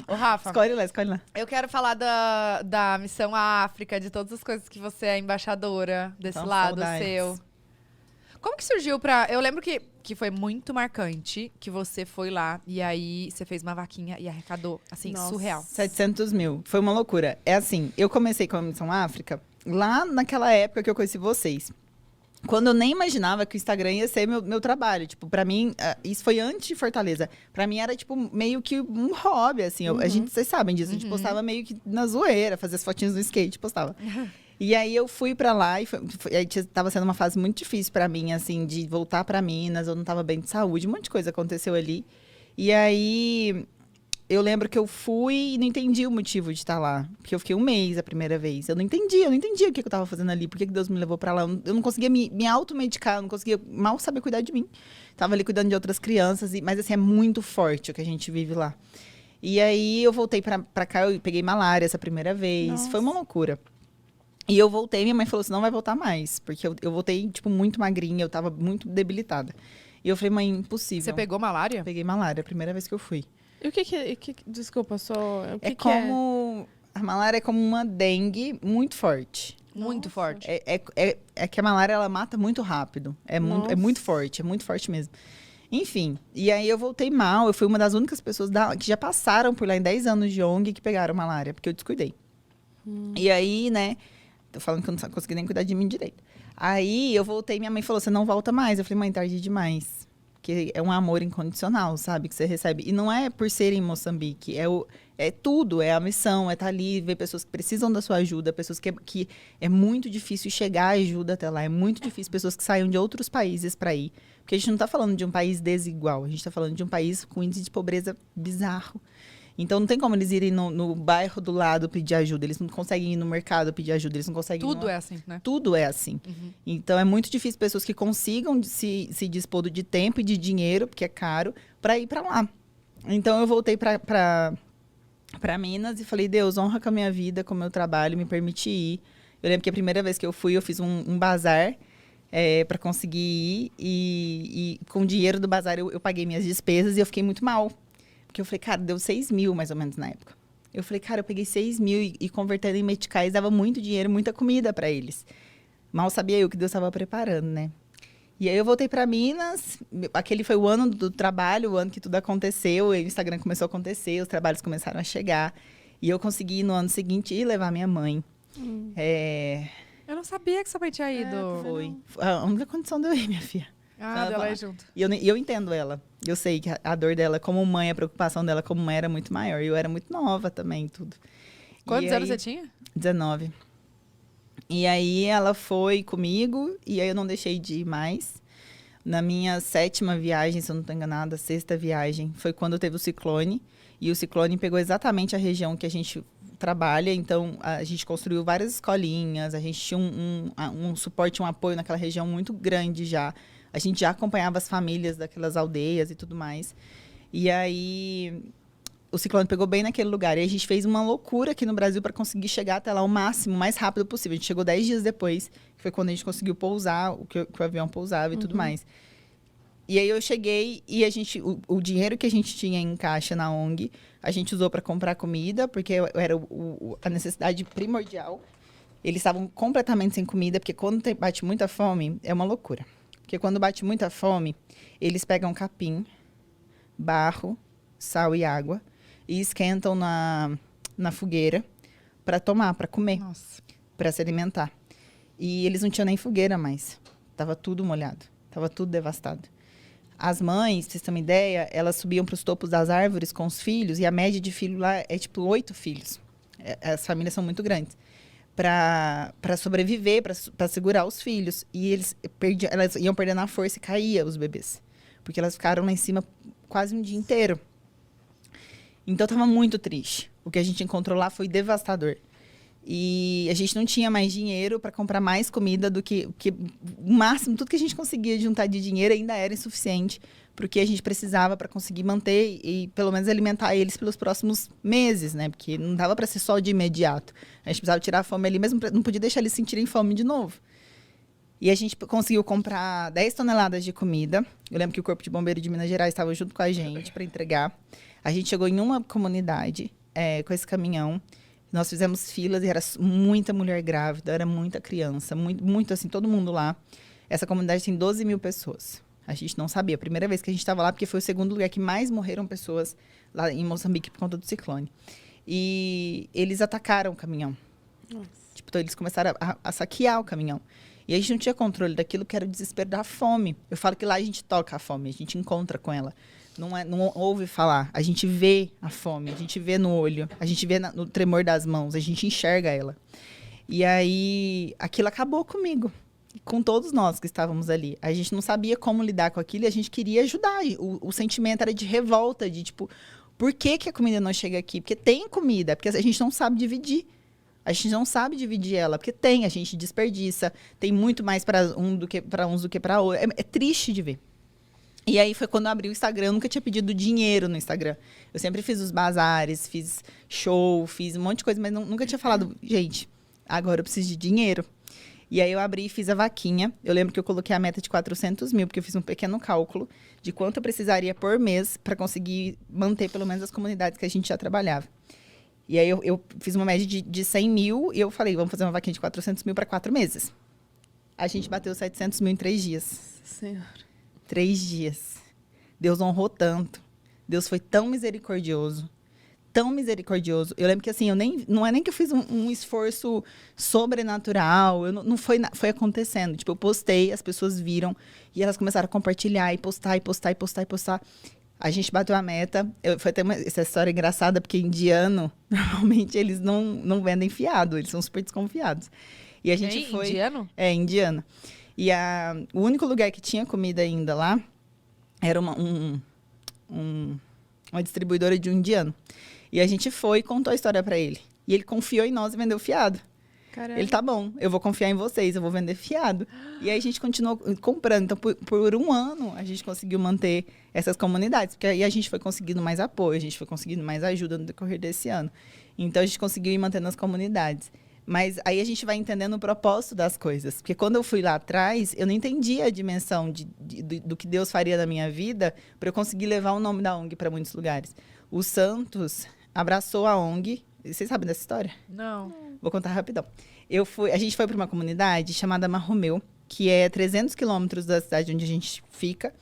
Ô, Rafa, Escolhe lá. eu quero falar da missão à África, de todas as coisas que você é embaixadora desse Então, lado saudades. seu. Como que surgiu pra... Eu lembro que foi muito marcante que você foi lá e aí você fez uma vaquinha e arrecadou, assim, Nossa. surreal. 700 mil. Foi uma loucura. É assim, eu comecei com a Missão África lá naquela época que eu conheci vocês. Quando eu nem imaginava que o Instagram ia ser meu trabalho. Tipo, pra mim, isso foi antes de Fortaleza. Pra mim era, tipo, meio que um hobby, assim. Vocês sabem disso. A gente postava meio que na zoeira, fazia as fotinhas no skate, postava. E aí eu fui pra lá e aí tava sendo uma fase muito difícil pra mim, assim, de voltar pra Minas. Eu não tava bem de saúde, um monte de coisa aconteceu ali. E aí eu lembro que eu fui e não entendi o motivo de estar lá. Porque eu fiquei um mês a primeira vez. Eu não entendia o que eu tava fazendo ali, por que Deus me levou pra lá. Eu não conseguia me automedicar, eu não conseguia mal saber cuidar de mim. Tava ali cuidando de outras crianças, mas assim, é muito forte o que a gente vive lá. E aí eu voltei pra cá, eu peguei malária essa primeira vez. Nossa. Foi uma loucura. E eu voltei, minha mãe falou assim, não vai voltar mais. Porque eu voltei, tipo, muito magrinha, eu tava muito debilitada. E eu falei, mãe, impossível. Você pegou malária? Peguei malária, a primeira vez que eu fui. E o que desculpa, só... O que É como... A malária é como uma dengue muito forte. Muito Nossa. forte. É que a malária, ela mata muito rápido. É Nossa. muito forte mesmo. Enfim, e aí eu voltei mal. Eu fui uma das únicas pessoas que já passaram por lá em 10 anos de ONG que pegaram malária, porque eu descuidei. E aí, né... Tô falando que eu não consegui nem cuidar de mim direito. Aí eu voltei, minha mãe falou, você não volta mais. Eu falei, mãe, tarde demais. Porque é um amor incondicional, sabe? Que você recebe. E não é por ser em Moçambique. É tudo. É a missão, é estar ali, ver pessoas que precisam da sua ajuda, pessoas que é muito difícil chegar a ajuda até lá. É muito difícil pessoas que saiam de outros países para ir. Porque a gente não está falando de um país desigual. A gente está falando de um país com índice de pobreza bizarro. Então, não tem como eles irem no bairro do lado pedir ajuda. Eles não conseguem ir no mercado pedir ajuda. Eles não conseguem... Tudo é assim, né? Tudo é assim. Então, é muito difícil pessoas que consigam se dispor de tempo e de dinheiro, porque é caro, para ir para lá. Então, eu voltei para Minas e falei, Deus, honra com a minha vida, com o meu trabalho, me permite ir. Eu lembro que a primeira vez que eu fui, eu fiz um bazar para conseguir ir. E com o dinheiro do bazar, eu paguei minhas despesas e eu fiquei muito mal. Porque eu falei, cara, deu 6 mil mais ou menos na época. Eu falei, cara, eu peguei 6 mil e convertendo em meticais, dava muito dinheiro, muita comida para eles. Mal sabia eu que Deus estava preparando, né? E aí eu voltei para Minas, aquele foi o ano do trabalho, o ano que tudo aconteceu, o Instagram começou a acontecer, os trabalhos começaram a chegar. E eu consegui, no ano seguinte, ir levar minha mãe. Eu não sabia que sua mãe tinha ido. Foi a única condição de eu ir, minha filha. Ah, dela é junto. E eu entendo ela. Eu sei que a dor dela, como mãe, a preocupação dela como mãe era muito maior. E eu era muito nova também, tudo. Quantos anos você tinha? 19. E aí ela foi comigo e aí eu não deixei de ir mais. Na minha 7ª viagem, se eu não estou enganada, 6ª viagem, foi quando teve o ciclone. E o ciclone pegou exatamente a região que a gente trabalha. Então, a gente construiu várias escolinhas, a gente tinha um suporte, um apoio naquela região muito grande já. A gente já acompanhava as famílias daquelas aldeias e tudo mais. E aí, o ciclone pegou bem naquele lugar. E a gente fez uma loucura aqui no Brasil para conseguir chegar até lá o máximo, o mais rápido possível. A gente chegou 10 dias depois, que foi quando a gente conseguiu pousar, que o avião pousava e tudo mais. E aí eu cheguei e o dinheiro que a gente tinha em caixa na ONG, a gente usou para comprar comida, porque era a necessidade primordial. Eles estavam completamente sem comida, porque quando bate muita fome, é uma loucura. Porque quando bate muita fome, eles pegam capim, barro, sal e água e esquentam na fogueira para tomar, para comer, para se alimentar. E eles não tinham nem fogueira mais. Tava tudo molhado, tava tudo devastado. As mães, pra vocês terem uma ideia, elas subiam para os topos das árvores com os filhos, e a média de filho lá é tipo 8 filhos. As famílias são muito grandes. Para sobreviver, para segurar os filhos. E elas iam perdendo a força e caía os bebês. Porque elas ficaram lá em cima quase um dia inteiro. Então, estava muito triste. O que a gente encontrou lá foi devastador. E a gente não tinha mais dinheiro para comprar mais comida do que o máximo. Tudo que a gente conseguia juntar de dinheiro ainda era insuficiente para o que a gente precisava para conseguir manter e, pelo menos, alimentar eles pelos próximos meses, né? Porque não dava para ser só de imediato. A gente precisava tirar a fome ali mesmo, não podia deixar eles sentirem fome de novo. E a gente conseguiu comprar 10 toneladas de comida. Eu lembro que o Corpo de Bombeiro de Minas Gerais estava junto com a gente para entregar. A gente chegou em uma comunidade com esse caminhão. Nós fizemos filas e era muita mulher grávida, era muita criança, muito assim, todo mundo lá. Essa comunidade tem 12 mil pessoas. A gente não sabia. A primeira vez que a gente estava lá, porque foi o segundo lugar que mais morreram pessoas lá em Moçambique por conta do ciclone. E eles atacaram o caminhão. Nossa. Tipo, então eles começaram a saquear o caminhão. E a gente não tinha controle daquilo que era o desespero da fome. Eu falo que lá a gente toca a fome, a gente encontra com ela. Não ouve falar. A gente vê a fome, a gente vê no olho, a gente vê no tremor das mãos, a gente enxerga ela. E aí, aquilo acabou comigo, com todos nós que estávamos ali. A gente não sabia como lidar com aquilo e a gente queria ajudar. O sentimento era de revolta, de tipo, por que a comida não chega aqui? Porque tem comida, porque a gente não sabe dividir. A gente não sabe dividir ela, porque a gente desperdiça, tem muito mais para uns do que para outros. É triste de ver. E aí foi quando eu abri o Instagram, eu nunca tinha pedido dinheiro no Instagram. Eu sempre fiz os bazares, fiz show, fiz um monte de coisa, mas nunca tinha falado, gente, agora eu preciso de dinheiro. E aí eu abri e fiz a vaquinha. Eu lembro que eu coloquei a meta de 400 mil, porque eu fiz um pequeno cálculo de quanto eu precisaria por mês para conseguir manter pelo menos as comunidades que a gente já trabalhava. E aí eu fiz uma média de 100 mil e eu falei, vamos fazer uma vaquinha de 400 mil para 4 meses. A gente bateu 700 mil em 3 dias. Senhora. 3 dias. Deus honrou tanto. Deus foi tão misericordioso. Tão misericordioso. Eu lembro que assim, não é nem que eu fiz um esforço sobrenatural. Foi acontecendo. Tipo, eu postei, as pessoas viram e elas começaram a compartilhar e postar. A gente bateu a meta. Foi até essa história engraçada, porque indiano, normalmente, eles não vendem fiado. Eles são super desconfiados. E a gente foi... Indiano? É, indiano. E o único lugar que tinha comida ainda lá era uma distribuidora de um indiano. E a gente foi e contou a história para ele. E ele confiou em nós e vendeu fiado. Caramba. Ele, tá bom, eu vou confiar em vocês, eu vou vender fiado. E aí a gente continuou comprando. Então, por um ano, a gente conseguiu manter essas comunidades. Porque aí a gente foi conseguindo mais apoio, a gente foi conseguindo mais ajuda no decorrer desse ano. Então, a gente conseguiu ir mantendo as comunidades. Mas aí a gente vai entendendo o propósito das coisas. Porque quando eu fui lá atrás, eu não entendia a dimensão do que Deus faria na minha vida para eu conseguir levar o nome da ONG para muitos lugares. O Santos abraçou a ONG. Vocês sabem dessa história? Não. Vou contar rapidão. A gente foi para uma comunidade chamada Marromeu, que é 300 quilômetros da cidade onde a gente fica,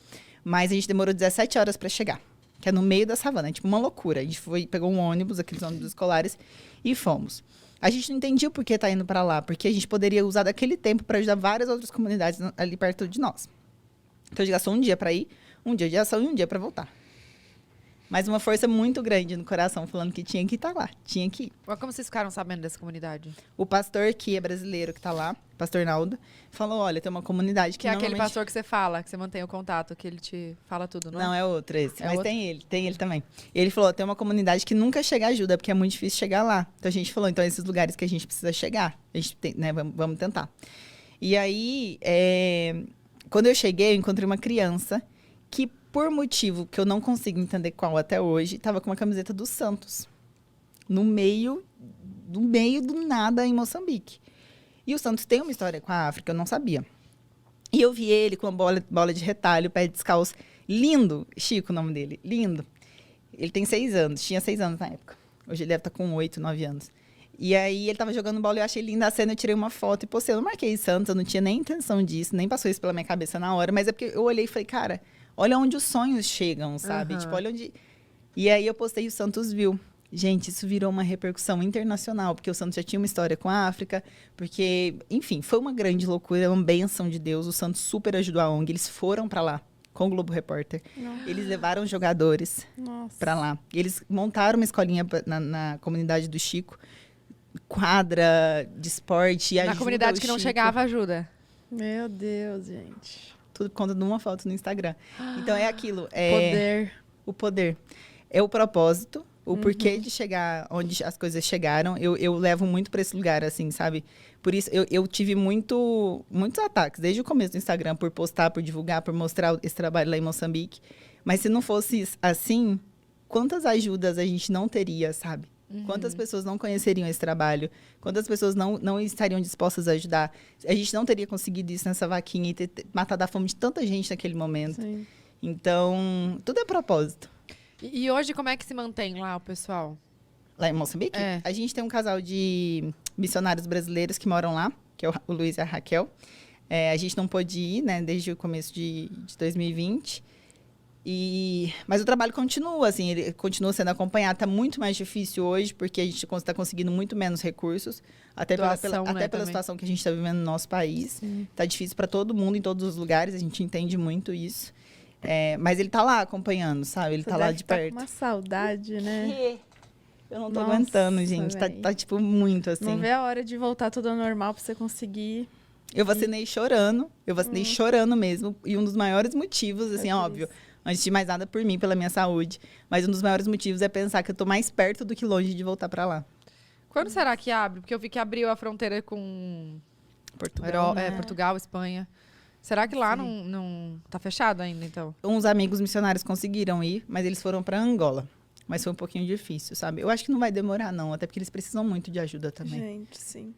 mas a gente demorou 17 horas para chegar, que é no meio da savana, é tipo uma loucura. A gente pegou um ônibus, aqueles ônibus escolares, e fomos. A gente não entendia o porquê tá indo para lá, porque a gente poderia usar daquele tempo para ajudar várias outras comunidades ali perto de nós. Então, a gente gastou um dia para ir, um dia de ação e um dia para voltar. Mas uma força muito grande no coração, falando que tinha que estar lá, tinha que ir. Mas como vocês ficaram sabendo dessa comunidade? O pastor, que é brasileiro, que está lá, pastor Naldo, falou, olha, tem uma comunidade Que é aquele normalmente... pastor que você fala, que você mantém o contato, que ele te fala tudo, não é? Não, é outro esse, É mas outro? tem ele também. E ele falou, tem uma comunidade que nunca chega ajuda, porque é muito difícil chegar lá. Então a gente falou, então esses lugares que a gente precisa chegar, a gente tem, né, vamos tentar. E aí, quando eu cheguei, eu encontrei uma criança que, por motivo que eu não consigo entender qual até hoje, estava com uma camiseta do Santos. No meio do nada em Moçambique. E o Santos tem uma história com a África, eu não sabia. E eu vi ele com uma bola de retalho, pé descalço. Lindo. Chico, o nome dele. Lindo. Ele tem 6 anos. Tinha 6 anos na época. Hoje ele deve estar com 8, 9 anos. E aí ele estava jogando bola e eu achei linda a cena. Eu tirei uma foto e postei. Eu não marquei Santos, eu não tinha nem intenção disso. Nem passou isso pela minha cabeça na hora. Mas é porque eu olhei e falei, cara, olha onde os sonhos chegam, sabe? Uhum. Tipo, olha onde... E aí eu postei e o Santos viu. Gente, isso virou uma repercussão internacional, porque o Santos já tinha uma história com a África, porque, enfim, foi uma grande loucura, uma bênção de Deus. O Santos super ajudou a ONG, eles foram para lá com o Globo Repórter. Nossa. Eles levaram jogadores para lá. Eles montaram uma escolinha na comunidade do Chico, quadra de esporte. Na comunidade que não chegava ajuda. Meu Deus, gente. Tudo por conta de uma foto no Instagram. Então é aquilo. Poder. O poder. É o propósito. O porquê de chegar onde as coisas chegaram, eu levo muito para esse lugar, assim, sabe? Por isso, eu tive muitos ataques, desde o começo do Instagram, por postar, por divulgar, por mostrar esse trabalho lá em Moçambique. Mas se não fosse assim, quantas ajudas a gente não teria, sabe? Quantas pessoas não conheceriam esse trabalho? Quantas pessoas não estariam dispostas a ajudar? A gente não teria conseguido isso nessa vaquinha e ter matado a fome de tanta gente naquele momento. Sim. Então, tudo é propósito. E hoje, como é que se mantém lá o pessoal? Lá em Moçambique, a gente tem um casal de missionários brasileiros que moram lá, que é o Luiz e a Raquel. A gente não pôde ir, né, desde o começo de 2020. Mas o trabalho continua, assim, ele continua sendo acompanhado. Está muito mais difícil hoje, porque a gente está conseguindo muito menos recursos, até Doação, né, pela também. situação que a gente está vivendo no nosso país. Está difícil para todo mundo, em todos os lugares, a gente entende muito isso. Mas ele está lá acompanhando, sabe? Ele está lá de perto. Com uma saudade, né? Eu não tô Nossa, aguentando, gente. véi. Tá, tipo, muito assim. Não vê a hora de voltar tudo ao normal pra você conseguir. Eu vacinei chorando. Eu vacinei chorando mesmo. E um dos maiores motivos, assim, por óbvio, isso. antes de mais nada por mim, pela minha saúde. Mas um dos maiores motivos é pensar que eu tô mais perto do que longe de voltar pra lá. Quando será que abre? Porque eu vi que abriu a fronteira com Portugal. né? Portugal, Espanha. Será que lá não tá fechado ainda, então? Uns amigos missionários conseguiram ir, mas eles foram pra Angola. Mas foi um pouquinho difícil, sabe? Eu acho que não vai demorar, não. Até porque eles precisam muito de ajuda também. Gente, sim.